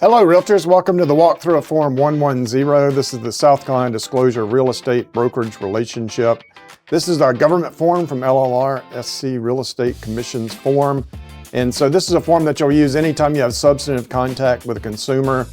Hello, Realtors. Welcome to the walkthrough of Form 110. This is the South Carolina Disclosure Real Estate Brokerage Relationship. This is our government form from LLR SC Real Estate Commission's form. And so this is a form that you'll use anytime you have substantive contact with a consumer.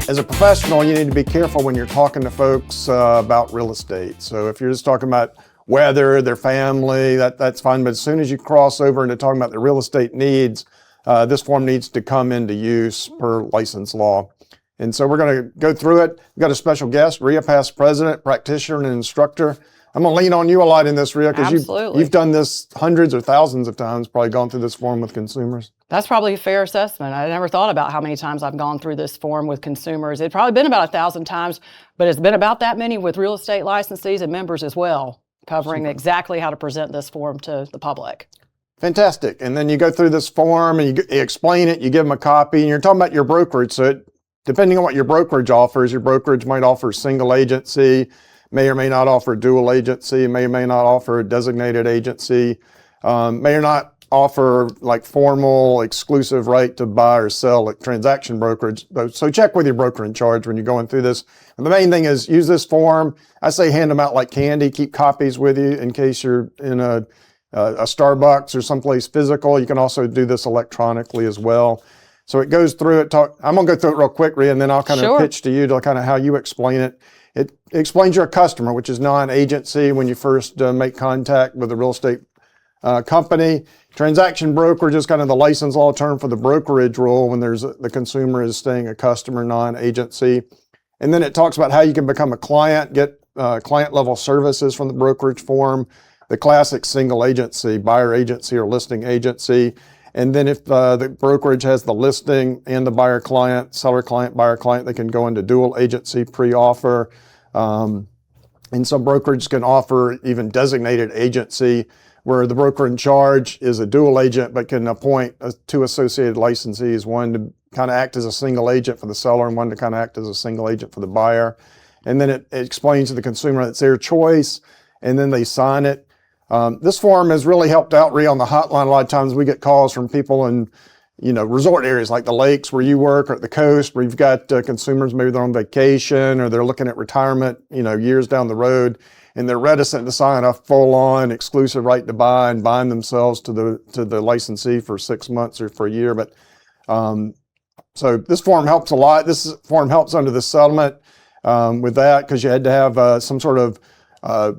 As a professional, you need to be careful when you're talking to folks about real estate. So if you're just talking about weather, their family, that's fine. But as soon as you cross over into talking about the real estate needs, this form needs to come into use per license law. And so we're going to go through it. We've got a special guest, Reah, past president, practitioner, and instructor. I'm going to lean on you a lot in this, Reah, because you've done this hundreds or thousands of times, probably gone through this form with consumers. That's probably a fair assessment. I never thought about how many times I've gone through this form with consumers. It's probably been about 1,000 times, but it's been about that many with real estate licensees and members as well, covering exactly how to present this form to the public. Fantastic. And then you go through this form and you explain it, you give them a copy, and you're talking about your brokerage. So depending on what your brokerage offers, your brokerage might offer single agency, may or may not offer dual agency, may or may not offer a designated agency, may or not offer like formal exclusive right to buy or sell like transaction brokerage. So check with your broker in charge when you're going through this. And the main thing is use this form. I say hand them out like candy. Keep copies with you in case you're in a Starbucks or someplace physical. You can also do this electronically as well. So it goes through it. I'm going to go through it real quick, Reah, and then I'll kind of pitch to you to kind of how you explain it. It explains you're a customer, which is non-agency when you first make contact with a real estate company. Transaction brokerage is kind of the license law term for the brokerage rule when the consumer is staying a customer, non-agency. And then it talks about how you can become a client, get client level services from the brokerage form, the classic single agency, buyer agency or listing agency. And then if the brokerage has the listing and the buyer client, seller client, buyer client, they can go into dual agency pre-offer. And some brokerages can offer even designated agency where the broker in charge is a dual agent but can appoint two associated licensees, one to kind of act as a single agent for the seller and one to kind of act as a single agent for the buyer. And then it explains to the consumer it's their choice, and then they sign it. This form has really helped out, Reah, on the hotline. A lot of times we get calls from people in, resort areas like the lakes where you work or at the coast where you've got consumers, maybe they're on vacation or they're looking at retirement, years down the road, and they're reticent to sign a full-on exclusive right to buy and bind themselves to the licensee for 6 months or for a year. But so this form helps a lot. This form helps under the settlement with that because you had to have some sort of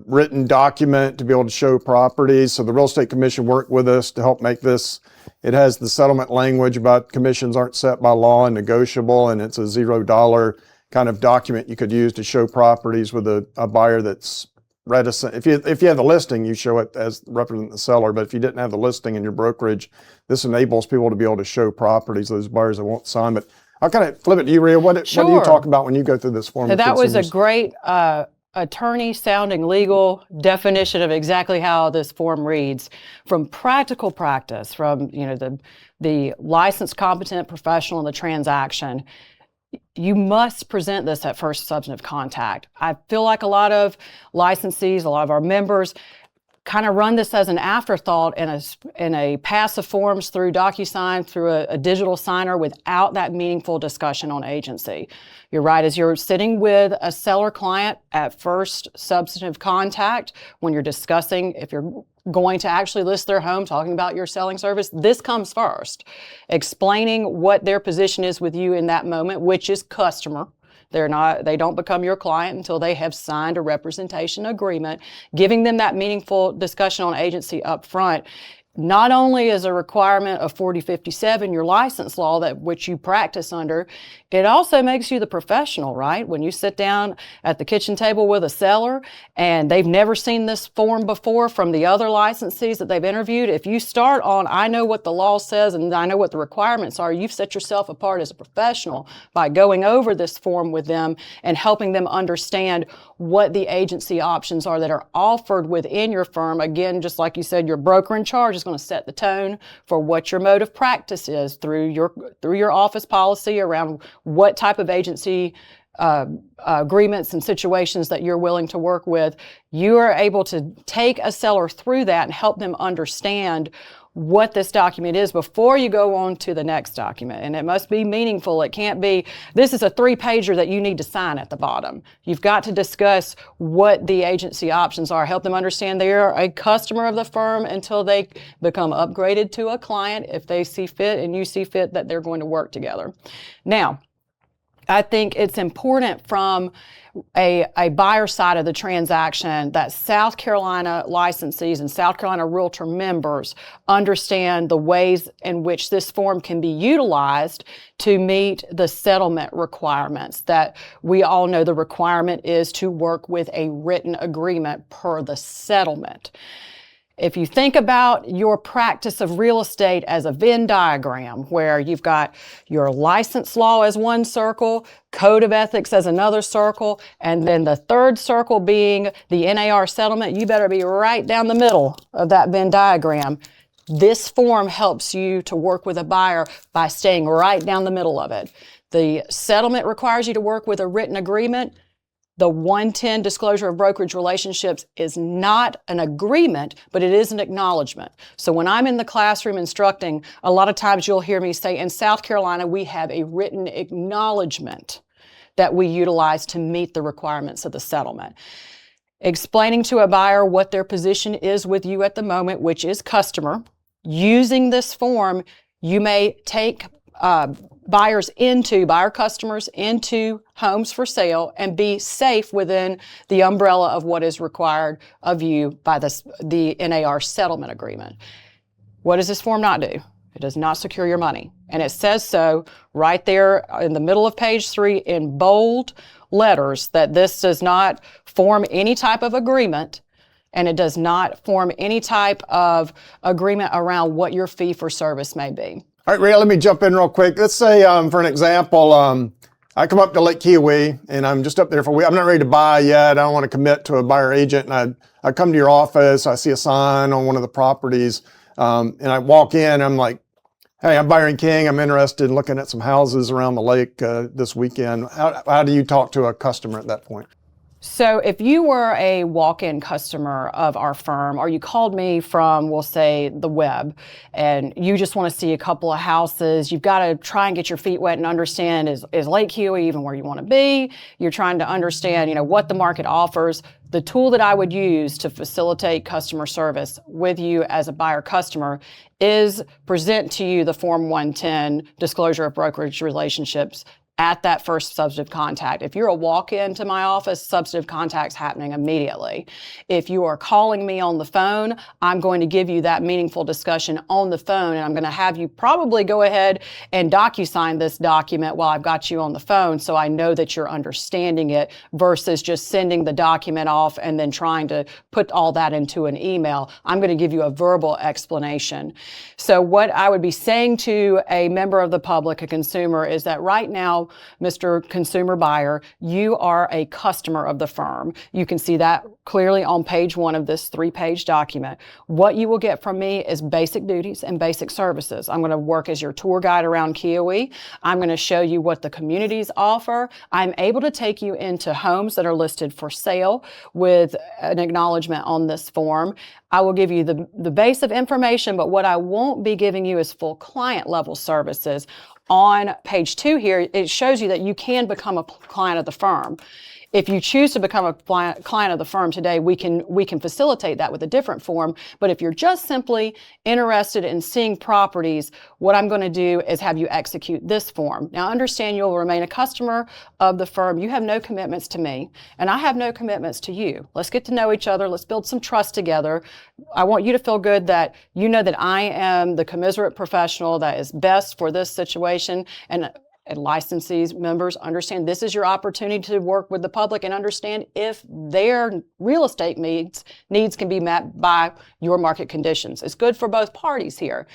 written document to be able to show properties. So the Real Estate Commission worked with us to help make this. It has the settlement language about commissions aren't set by law and negotiable, and it's a $0 kind of document you could use to show properties with a buyer that's reticent. If you have the listing, you show it as representing the seller. But if you didn't have the listing in your brokerage, this enables people to be able to show properties, those buyers that won't sign. But I'll kind of flip it to you, Reah. What do you talk about when you go through this form? So that was a great attorney sounding legal definition of exactly how this form reads. From practical practice, from the licensed competent professional in the transaction, you must present this at first substantive contact. I feel like a lot of licensees, a lot of our members kind of run this as an afterthought in a passive forms through DocuSign, through a digital signer without that meaningful discussion on agency. You're right, as you're sitting with a seller client at first substantive contact, when you're discussing if you're going to actually list their home, talking about your selling service, this comes first. Explaining what their position is with you in that moment, which is customer. They don't become your client until they have signed a representation agreement, giving them that meaningful discussion on agency up front. Not only is a requirement of 4057 your license law that which you practice under, it also makes you the professional, right? When you sit down at the kitchen table with a seller and they've never seen this form before from the other licensees that they've interviewed, if you start on, I know what the law says and I know what the requirements are, you've set yourself apart as a professional by going over this form with them and helping them understand what the agency options are that are offered within your firm. Again, just like you said, your broker in charge is going to set the tone for what your mode of practice is through your office policy around what type of agency agreements and situations that you're willing to work with, you are able to take a seller through that and help them understand what this document is before you go on to the next document. And it must be meaningful. It can't be, this is a 3-pager that you need to sign at the bottom. You've got to discuss what the agency options are, help them understand they are a customer of the firm until they become upgraded to a client if they see fit and you see fit that they're going to work together. Now, I think it's important from a buyer side of the transaction that South Carolina licensees and South Carolina Realtor members understand the ways in which this form can be utilized to meet the settlement requirements. That we all know the requirement is to work with a written agreement per the settlement. If you think about your practice of real estate as a Venn diagram, where you've got your license law as one circle, code of ethics as another circle, and then the third circle being the NAR settlement, you better be right down the middle of that Venn diagram. This form helps you to work with a buyer by staying right down the middle of it. The settlement requires you to work with a written agreement. The 110 disclosure of brokerage relationships is not an agreement, but it is an acknowledgement. So when I'm in the classroom instructing, a lot of times you'll hear me say, in South Carolina, we have a written acknowledgement that we utilize to meet the requirements of the settlement. Explaining to a buyer what their position is with you at the moment, which is customer. Using this form, you may take buyer customers into homes for sale and be safe within the umbrella of what is required of you by the NAR settlement agreement. What does this form not do? It does not secure your money. And it says so right there in the middle of page 3 in bold letters that this does not form any type of agreement, and it does not form any type of agreement around what your fee for service may be. All right, Reah, let me jump in real quick. Let's say, for an example, I come up to Lake Kiowee and I'm just up there for a week. I'm not ready to buy yet. I don't want to commit to a buyer agent. And I come to your office, I see a sign on one of the properties, and I walk in, I'm like, hey, I'm Byron King. I'm interested in looking at some houses around the lake this weekend. How do you talk to a customer at that point? So if you were a walk-in customer of our firm, or you called me from, we'll say, the web, and you just want to see a couple of houses, you've got to try and get your feet wet and understand, is Lake Kiowee even where you want to be? You're trying to understand, what the market offers. The tool that I would use to facilitate customer service with you as a buyer customer is present to you the Form 110 Disclosure of Brokerage Relationships at that first substantive contact. If you're a walk-in to my office, substantive contact's happening immediately. If you are calling me on the phone, I'm going to give you that meaningful discussion on the phone, and I'm going to have you probably go ahead and DocuSign this document while I've got you on the phone, so I know that you're understanding it versus just sending the document off and then trying to put all that into an email. I'm going to give you a verbal explanation. So what I would be saying to a member of the public, a consumer, is that right now, Mr. Consumer Buyer, you are a customer of the firm. You can see that clearly on page 1 of this 3-page document. What you will get from me is basic duties and basic services. I'm going to work as your tour guide around Kiowee. I'm going to show you what the communities offer. I'm able to take you into homes that are listed for sale with an acknowledgement on this form. I will give you the base of information, but what I won't be giving you is full client level services. On page 2 here, it shows you that you can become a client of the firm. If you choose to become a client of the firm today, we can facilitate that with a different form. But if you're just simply interested in seeing properties, what I'm going to do is have you execute this form. Now understand, you'll remain a customer of the firm. You have no commitments to me, and I have no commitments to you. Let's get to know each other. Let's build some trust together. I want you to feel good that you know that I am the commiserate professional that is best for this situation, and licensees, members, understand this is your opportunity to work with the public and understand if their real estate needs can be met by your market conditions. It's good for both parties here.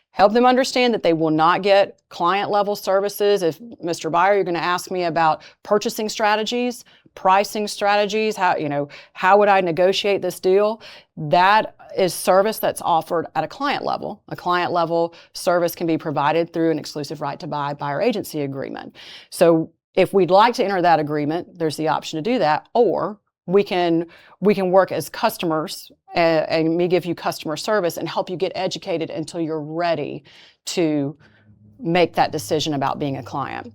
Help them understand that they will not get client level services. If Mr. Buyer, you're going to ask me about purchasing strategies, pricing strategies, how would I negotiate this deal? That is service that's offered at a client level. A client level service can be provided through an exclusive right to buy buyer agency agreement. So If we'd like to enter that agreement, there's the option to do that, or we can work as customers and me give you customer service and help you get educated until you're ready to make that decision about being a client.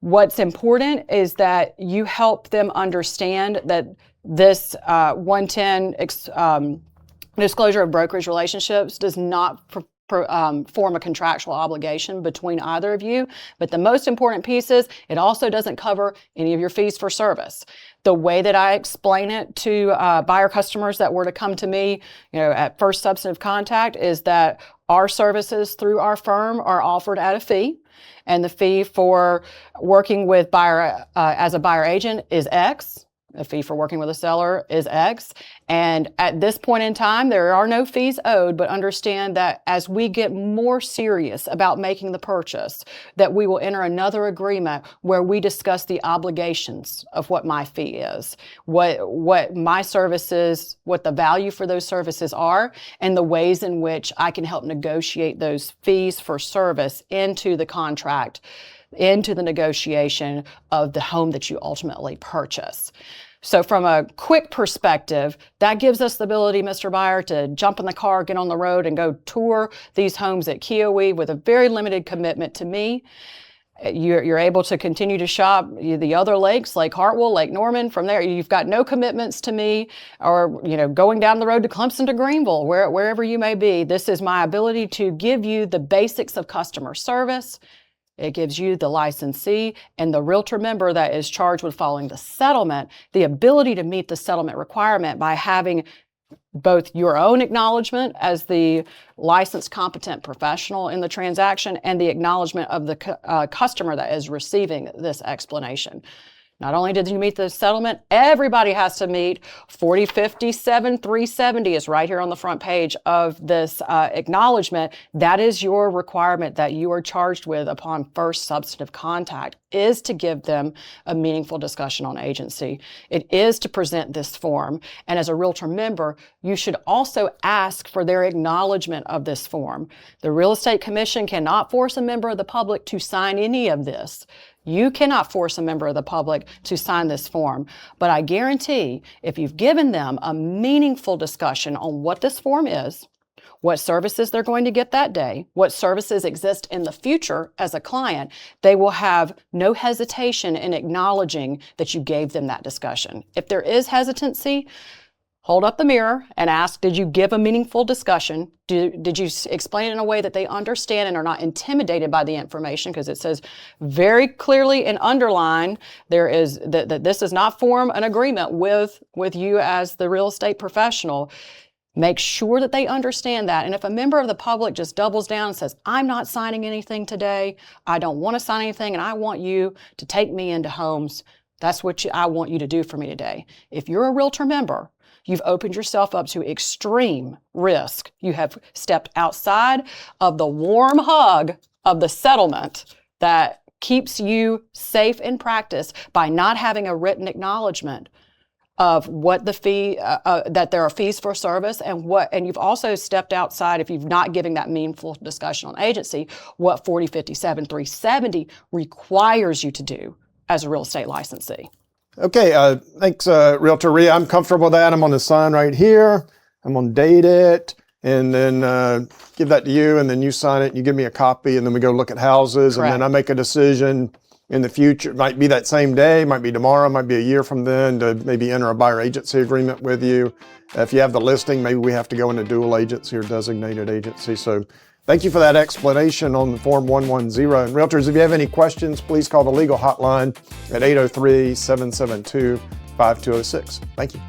What's important is that you help them understand that this 110 disclosure of brokerage relationships does not form a contractual obligation between either of you. But the most important piece is it also doesn't cover any of your fees for service. The way that I explain it to buyer customers that were to come to me, at first substantive contact, is that our services through our firm are offered at a fee, and the fee for working with buyer as a buyer agent is X. The fee for working with a seller is X. And at this point in time, there are no fees owed, but understand that as we get more serious about making the purchase, that we will enter another agreement where we discuss the obligations of what my fee is, what my services, what the value for those services are, and the ways in which I can help negotiate those fees for service into the contract, into the negotiation of the home that you ultimately purchase. So from a quick perspective, that gives us the ability, Mr. Buyer, to jump in the car, get on the road, and go tour these homes at Kiowa with a very limited commitment to me. You're able to continue to shop the other lakes, Lake Hartwell, Lake Norman. From there, you've got no commitments to me, or going down the road to Clemson, to Greenville, wherever you may be. This is my ability to give you the basics of customer service. It gives you, the licensee, and the realtor member that is charged with following the settlement, the ability to meet the settlement requirement by having both your own acknowledgement as the licensed competent professional in the transaction and the acknowledgement of the customer that is receiving this explanation. Not only did you meet the settlement, everybody has to meet 4057-370 is right here on the front page of this acknowledgement. That is your requirement that you are charged with upon first substantive contact, is to give them a meaningful discussion on agency. It is to present this form. And as a realtor member, you should also ask for their acknowledgement of this form. The Real Estate Commission cannot force a member of the public to sign any of this. You cannot force a member of the public to sign this form, but I guarantee if you've given them a meaningful discussion on what this form is, what services they're going to get that day, what services exist in the future as a client, they will have no hesitation in acknowledging that you gave them that discussion. If there is hesitancy, hold up the mirror and ask, did you give a meaningful discussion? Did you explain it in a way that they understand and are not intimidated by the information? Because it says very clearly and underline there is that this does not form an agreement with you as the real estate professional. Make sure that they understand that. And if a member of the public just doubles down and says, I'm not signing anything today, I don't want to sign anything, and I want you to take me into homes, that's what I want you to do for me today. If you're a realtor member, you've opened yourself up to extreme risk. You have stepped outside of the warm hug of the settlement that keeps you safe in practice by not having a written acknowledgement of what the fee, that there are fees for service, and you've also stepped outside, if you've not given that meaningful discussion on agency, what 4057-370 requires you to do as a real estate licensee. Okay, thanks, Realtor Reah. I'm comfortable with that. I'm on the sign right here. I'm going to date it and then give that to you, and then you sign it and you give me a copy, and then we go look at houses. Correct. And then I make a decision in the future. It might be that same day, might be tomorrow, might be a year from then, to maybe enter a buyer agency agreement with you. If you have the listing, maybe we have to go into dual agency or designated agency. So thank you for that explanation on the Form 110. And Realtors, if you have any questions, please call the legal hotline at 803-772-5206. Thank you.